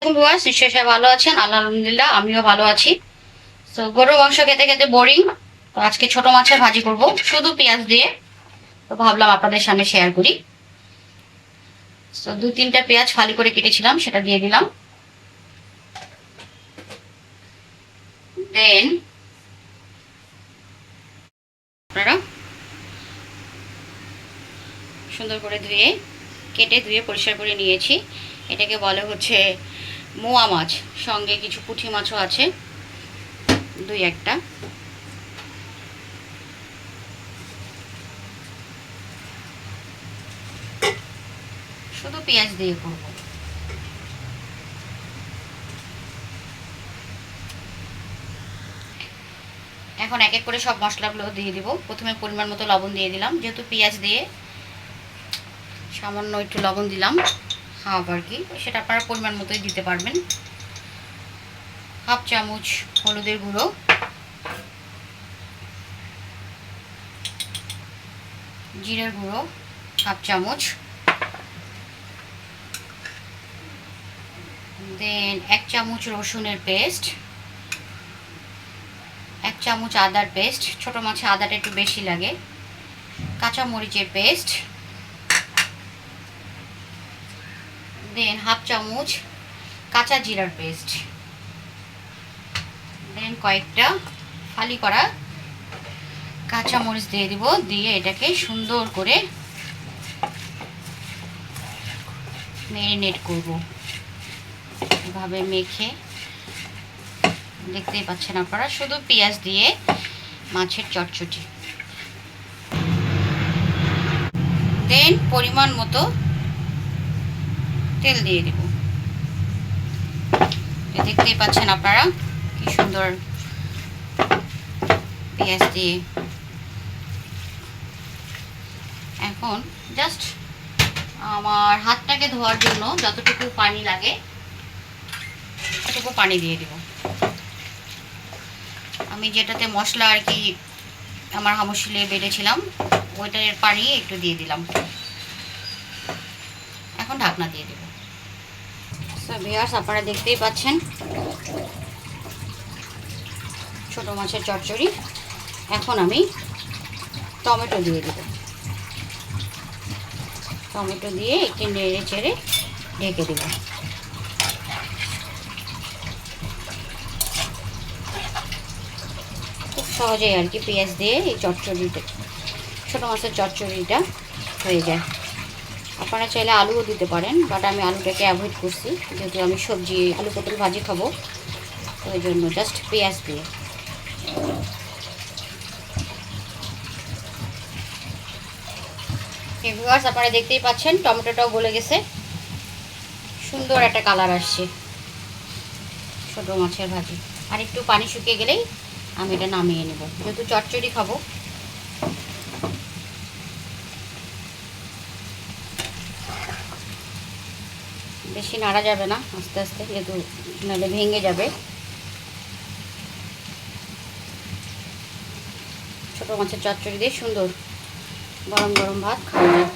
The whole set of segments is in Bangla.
ভিউয়ার্স, নিশ্চয়ই সবাই ভালো আছেন। আলহামদুলিল্লাহ আমিও ভালো আছি। তো গরুর মাংস খেতে খেতে বোরিং, তো আজকে ছোট মাছের ভাজি করব শুধু পেঁয়াজ দিয়ে। তো ভাবলাম আপনাদের সামনে শেয়ার করি। তো 2-3টা পেঁয়াজ ফালি করে কেটেছিলাম, সেটা দিয়ে দিলাম। দেন আপনারা সুন্দর করে ধুয়ে পরিষ্কার করে নিয়েছি। এটাকে বলে হচ্ছে মোয়া মাছ, সঙ্গে কিছু পুঁটি মাছও আছে, 2-1টা। শুধু পেঁয়াজ দিয়ে করব। এখন এক এক করে সব মশলাগুলো দিয়ে দিব। প্রথমে পরিমাণ মতো লবণ দিয়ে দিলাম, যেহেতু পেঁয়াজ দিয়ে সামান্য একটু লবণ দিলাম, হাফ আর কি, সেটা আপনারা পরিমাণ মতোই দিতে পারবেন। হাফ চামচ হলুদের গুঁড়ো, জিরের গুঁড়ো হাফ চামচ, দেন 1 চামচ রসুনের পেস্ট, 1 চামচ আদার পেস্ট, ছোট মাছে আদাটা একটু বেশি লাগে, কাঁচা মরিচের পেস্ট, দেন হাফ চামচ কাঁচা জিরার পেস্ট, দেন কয়েকটা ফালি করা কাঁচা মরিচ দিয়ে দিব। দিয়ে এটাকে সুন্দর করে ম্যারিনেট করব। এভাবে মেখে, দেখতেই পাচ্ছেন আপনারা, শুধু পেঁয়াজ দিয়ে মাছের চটচটি। দেন পরিমাণ মতো তেল দিয়ে দেব। দেখতেই পাচ্ছেন আপনারা কি সুন্দর পেঁয়াজ দিয়ে। এখন জাস্ট আমার হাতটাকে ধোয়ার জন্য যতটুকু পানি লাগে ততটুকু পানি দিয়ে দেব। আমি যেটাতে মশলা আর কি আমার হামশিলে বেড়েছিলাম ওইটার পানি একটু দিয়ে দিলাম। এখন ঢাকনা দিয়ে দেব। সো ভিউয়ার্স, আপনারা দেখতেই পাচ্ছেন ছোট মাছের চচ্চড়ি। এখন আমি টমেটো দিয়ে দেব। টমেটো দিয়ে একটু নেড়ে চেড়ে ঢেকে দেব। খুব সহজেই আর কি পেঁয়াজ দিয়ে এই চচ্চড়িটা, ছোটো মাছের চচ্চড়িটা হয়ে যায়। আপনারা চাইলে আলুও দিতে পারেন, বাট আমি আলুটাকে অ্যাভয়েড করছি, যেহেতু আমি সবজি আলু পটল ভাজি খাবো, তো ওই জন্য জাস্ট পেঁয়াজ দিয়ে। ভিউয়ার্স, আপনারা দেখতেই পাচ্ছেন টমেটোটাও গলে গেছে, সুন্দর একটা কালার আসছে ছোটো মাছের ভাজি। আর একটু পানি শুকিয়ে গেলেই আমি এটা নামিয়ে নেব, যেহেতু চচ্চড়ি খাবো। বেশি নাড়া যাবে না, আস্তে আস্তে, যেহেতু নাহলে ভেঙে যাবে। ছোটো মাছের চচ্চড়ি দিয়ে সুন্দর গরম গরম ভাত খাওয়া যায়।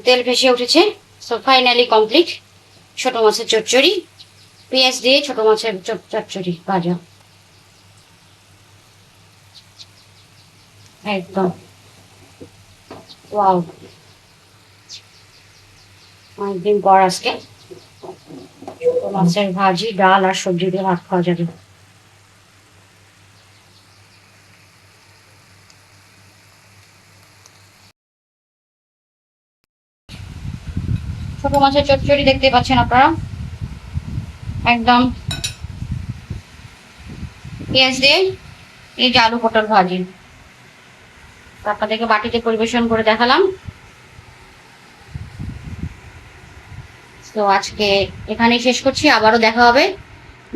তেল ভেসে উঠেছে। সো ফাইনালি কমপ্লিট ছোটো মাছের চচ্চড়ি, পেঁয়াজ দিয়ে ছোটো মাছের চচ্চড়ি ভাজা। একদম ওয়াও, অনেকদিন পর আজকে ছোটো মাছের ভাজি, ডাল আর সবজি দিয়ে ভাত খাওয়া যাবে। ছোটো মাছের চচ্চড়ি দেখতে পাচ্ছেন আপনারা, একদম পেঁয়াজ দিয়ে এই যে আলু পটল ভাজি। আপনাদেরকে বাটিতে পরিবেশন করে দেখালাম। তো আজকে এখানেই শেষ করছি, আবারও দেখা হবে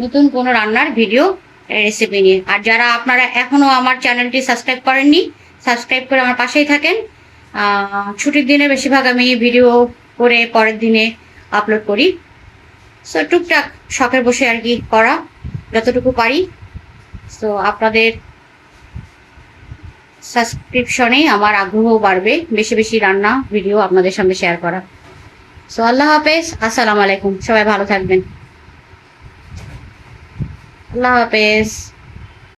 নতুন কোনো রান্নার ভিডিও রেসিপি নিয়ে। আর যারা আপনারা এখনো আমার চ্যানেলটি সাবস্ক্রাইব করেননি, সাবস্ক্রাইব করে আমার পাশেই থাকেন। ছুটির দিনে বেশিরভাগ আমি ভিডিও করে পরের দিনে আপলোড করি। সো টুকটাক শখের বসে আর কি করা, যতটুকু পারি। সো আপনাদের সাবস্ক্রিপশনে আমার আগ্রহ বাড়বে বেশি বেশি রান্না ভিডিও আপনাদের সামনে শেয়ার করা। সো আল্লাহ হাফেজ, আসসালামু আলাইকুম, সবাই ভালো থাকবেন, আল্লাহ হাফেজ।